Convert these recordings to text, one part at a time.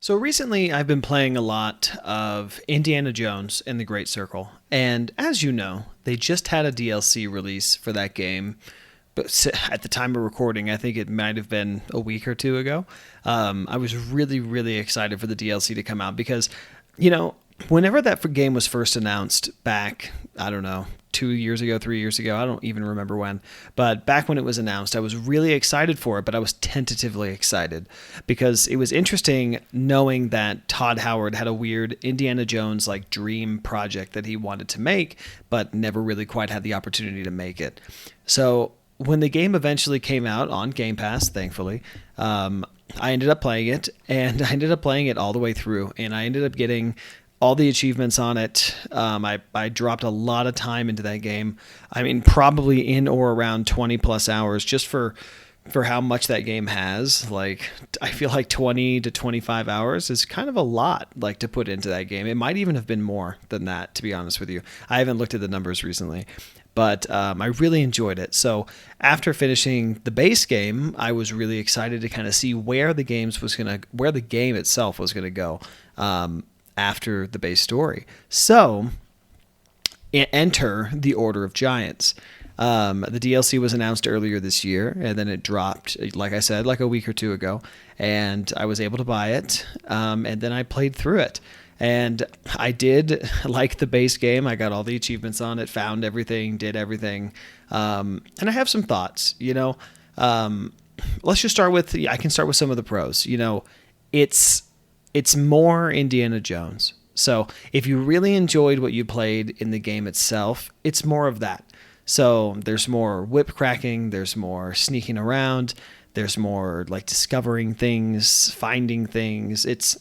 So recently, I've been playing a lot of Indiana Jones in the Great Circle, and as you know, they just had a DLC release for that game. But at the time of recording, I think it might have been a week or two ago. I was really, really excited for the DLC to come out because, you know, whenever that game was first announced back, I don't know, 2 years ago, 3 years ago, I don't even remember when, but back when it was announced, I was really excited for it, but I was tentatively excited because it was interesting knowing that Todd Howard had a weird Indiana Jones like dream project that he wanted to make, but never really quite had the opportunity to make it. So when the game eventually came out on Game Pass, thankfully, I ended up playing it, and I ended up playing it all the way through, and I ended up getting all the achievements on it. I dropped a lot of time into that game. I mean, probably in or around 20 plus hours just for how much that game has. Like, I feel like 20 to 25 hours is kind of a lot, like, to put into that game. It might even have been more than that, to be honest with you. I haven't looked at the numbers recently, but I really enjoyed it. So after finishing the base game, I was really excited to kind of see where the where the game itself was gonna go. After the base story. So enter the Order of Giants. The DLC was announced earlier this year, and then it dropped, like I said, like a week or two ago, and I was able to buy it, and then I played through it. And I did like the base game. I got all the achievements on it, found everything, did everything, and I have some thoughts. Let's just start with. I can start with some of the pros. It's it's more Indiana Jones. So if you really enjoyed what you played in the game itself, it's more of that. So there's more whip cracking, there's more sneaking around, there's more like discovering things, finding things. It's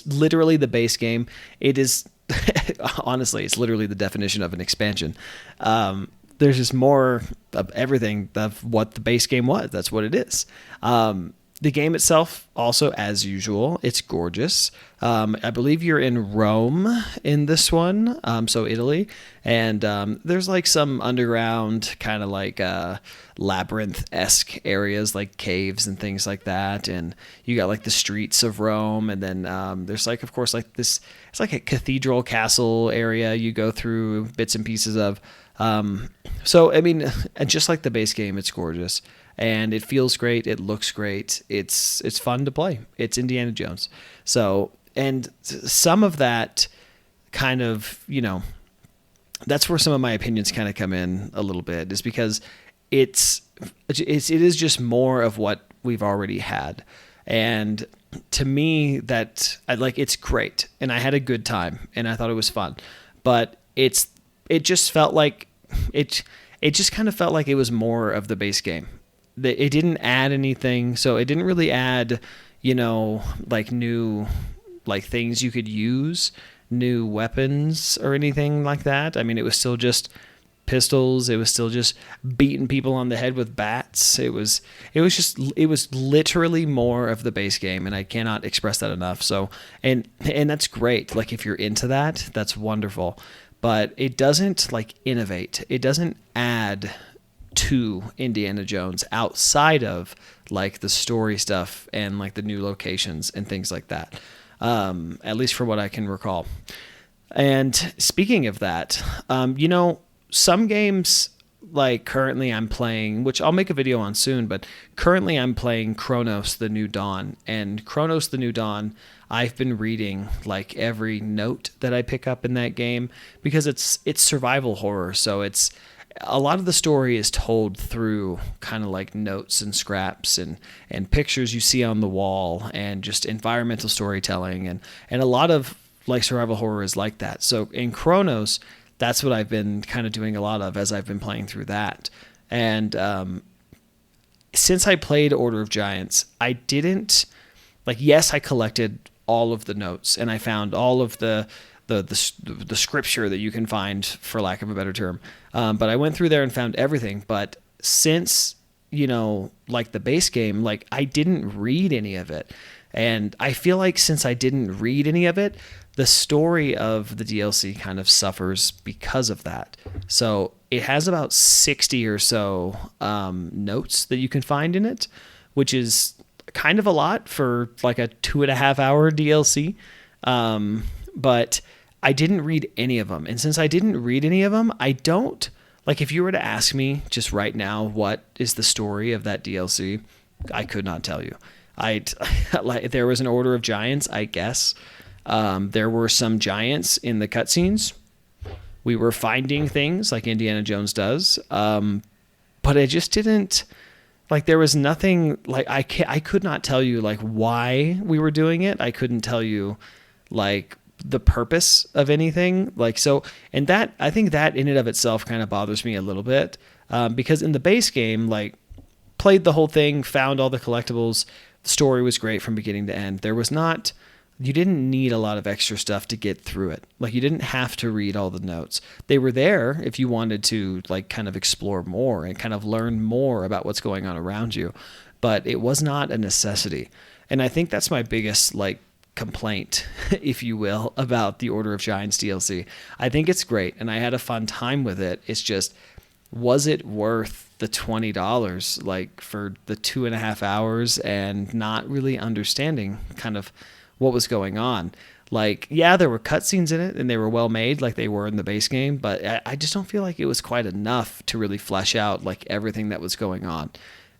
literally the base game. It is honestly, it's literally the definition of an expansion. There's just more of everything of what the base game was. That's what it is. The game itself, also as usual, it's gorgeous. I believe you're in Rome in this one, so Italy, and there's like some underground kind of like labyrinth-esque areas, like caves and things like that. And you got like the streets of Rome, and then there's like, of course, like this. It's like a cathedral castle area you go through bits and pieces of. So I mean, just like the base game, it's gorgeous. And it feels great. It looks great. It's fun to play. It's Indiana Jones. So, and some of that kind of, that's where some of my opinions kind of come in a little bit, is because it is just more of what we've already had. And to me, it's great. And I had a good time and I thought it was fun, but it just felt like it just kind of felt like it was more of the base game. It didn't add anything, so it didn't really add, like new, like things you could use, new weapons or anything like that. I mean, it was still just pistols. It was still just beating people on the head with bats. It was literally more of the base game, and I cannot express that enough. So, and that's great. Like, if you're into that, that's wonderful. But it doesn't like innovate. It doesn't add to Indiana Jones outside of like the story stuff and like the new locations and things like that. At least for what I can recall. And speaking of that, some games like currently I'm playing, which I'll make a video on soon, but currently I'm playing Chronos: The New Dawn. And Chronos: The New Dawn, I've been reading like every note that I pick up in that game because it's survival horror. So it's a lot of the story is told through kind of like notes and scraps and pictures you see on the wall and just environmental storytelling. And a lot of like survival horror is like that. So in Chronos, that's what I've been kind of doing a lot of as I've been playing through that. And since I played Order of Giants, I didn't yes, I collected all of the notes and I found all of the scripture that you can find, for lack of a better term. But I went through there and found everything. But since, like the base game, like I didn't read any of it. And I feel like since I didn't read any of it, the story of the DLC kind of suffers because of that. So it has about 60 or so notes that you can find in it, which is kind of a lot for like a 2.5 hour DLC. But I didn't read any of them. And since I didn't read any of them, I don't like, if you were to ask me just right now, what is the story of that DLC? I could not tell you. Like, there was an Order of Giants, I guess. There were some giants in the cutscenes. We were finding things like Indiana Jones does. But I just didn't, like, there was nothing, like, I could not tell you, like, why we were doing it. I couldn't tell you, like, the purpose of anything. Like, so, and that, I think that in and of itself kind of bothers me a little bit. Because in the base game, like, played the whole thing, found all the collectibles. The story was great from beginning to end. There was not, you didn't need a lot of extra stuff to get through it. Like, you didn't have to read all the notes. They were there if you wanted to, like, kind of explore more and kind of learn more about what's going on around you. But it was not a necessity. And I think that's my biggest, like, complaint, if you will, about the Order of Giants DLC. I think it's great, and I had a fun time with it. It's just, was it worth the $20, like, for the 2.5 hours and not really understanding kind of what was going on? Like, yeah, there were cutscenes in it and they were well made, like they were in the base game, but I just don't feel like it was quite enough to really flesh out, like, everything that was going on.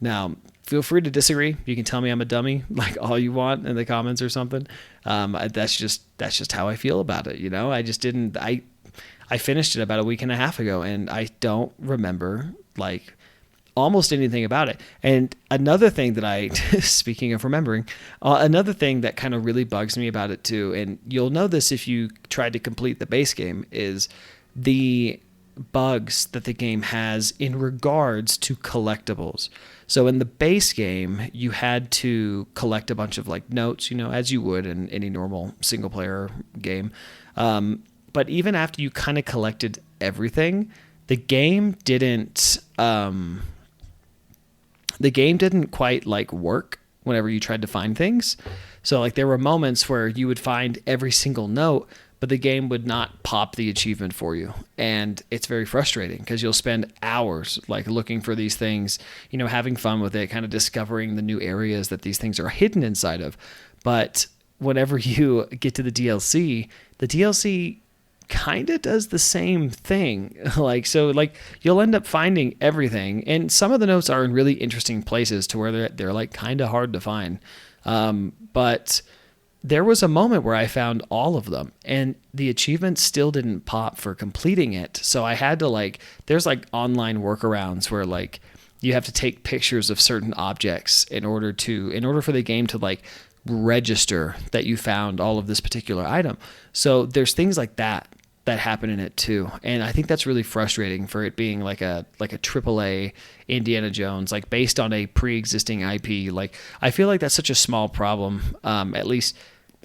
Now, feel free to disagree. You can tell me I'm a dummy, like, all you want in the comments or something. That's just how I feel about it. You know, I just didn't. I finished it about a week and a half ago, and I don't remember, like, almost anything about it. And another thing that speaking of remembering, another thing that kind of really bugs me about it too, and you'll know this if you tried to complete the base game, is the bugs that the game has in regards to collectibles. So in the base game, you had to collect a bunch of, like, notes, you know, as you would in any normal single player game. But even after you kind of collected everything, the game didn't quite, like, work whenever you tried to find things. So, like, there were moments where you would find every single note, but the game would not pop the achievement for you. And it's very frustrating because you'll spend hours, like, looking for these things, you know, having fun with it, kind of discovering the new areas that these things are hidden inside of. But whenever you get to the DLC kind of does the same thing. Like, so, like, you'll end up finding everything, and some of the notes are in really interesting places to where they're like kind of hard to find. But there was a moment where I found all of them and the achievement still didn't pop for completing it. So I had to, like, there's, like, online workarounds where, like, you have to take pictures of certain objects in order for the game to, like, register that you found all of this particular item. So there's things like that happen in it too, and I think that's really frustrating for it being like a AAA Indiana Jones, like, based on a pre-existing IP. Like, I feel like that's such a small problem. At least,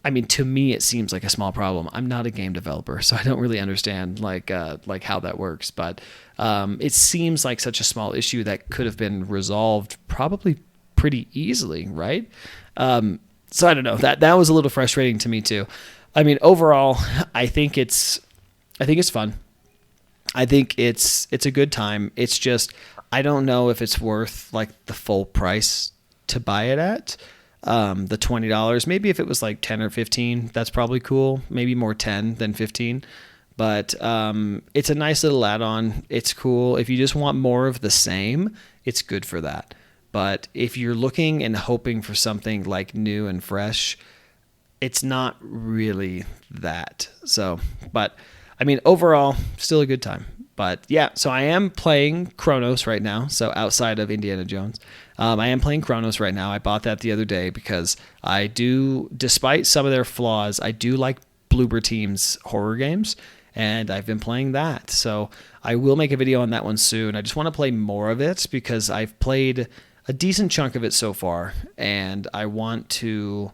I mean, to me, it seems like a small problem. I'm not a game developer, so I don't really understand like how that works. But it seems like such a small issue that could have been resolved probably pretty easily, right? So I don't know. That was a little frustrating to me too. I mean, overall, I think it's fun. I think it's a good time. It's just, I don't know if it's worth, like, the full price to buy it at. The $20. Maybe if it was like 10 or 15, that's probably cool. Maybe more 10 than 15. But it's a nice little add-on. It's cool. If you just want more of the same, it's good for that. But if you're looking and hoping for something, like, new and fresh, it's not really that. So, but I mean, overall, still a good time. But yeah, so I am playing Chronos right now. So outside of Indiana Jones, I am playing Chronos right now. I bought that the other day because I do, despite some of their flaws, I do like Bloober Team's horror games, and I've been playing that. So I will make a video on that one soon. I just want to play more of it because I've played a decent chunk of it so far, and I want to,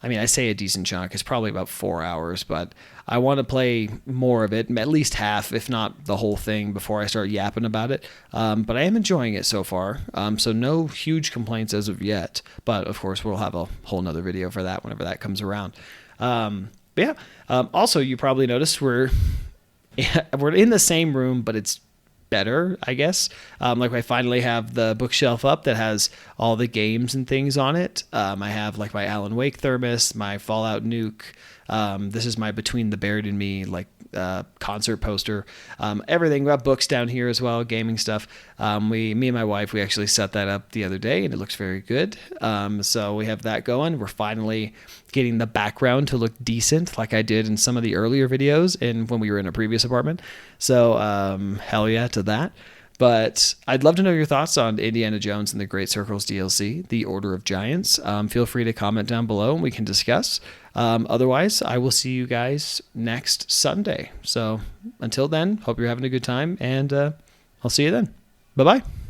I mean, I say a decent chunk, it's probably about 4 hours, but I want to play more of it, at least half, if not the whole thing, before I start yapping about it. But I am enjoying it so far, so no huge complaints as of yet. But of course, we'll have a whole nother video for that whenever that comes around. But yeah, also, you probably noticed we're in the same room, but it's better, I guess. Like I finally have the bookshelf up that has all the games and things on it. I have like my Alan Wake thermos, my Fallout Nuke. This is my Between the Buried and Me like concert poster. Everything. We got books down here as well, gaming stuff. Me and my wife, we actually set that up the other day, and it looks very good. So we have that going. We're finally getting the background to look decent, like I did in some of the earlier videos and when we were in a previous apartment. So hell yeah to that. But I'd love to know your thoughts on Indiana Jones and the Great Circles DLC, The Order of Giants. Feel free to comment down below and we can discuss. Otherwise, I will see you guys next Sunday. So until then, hope you're having a good time, and I'll see you then. Bye-bye.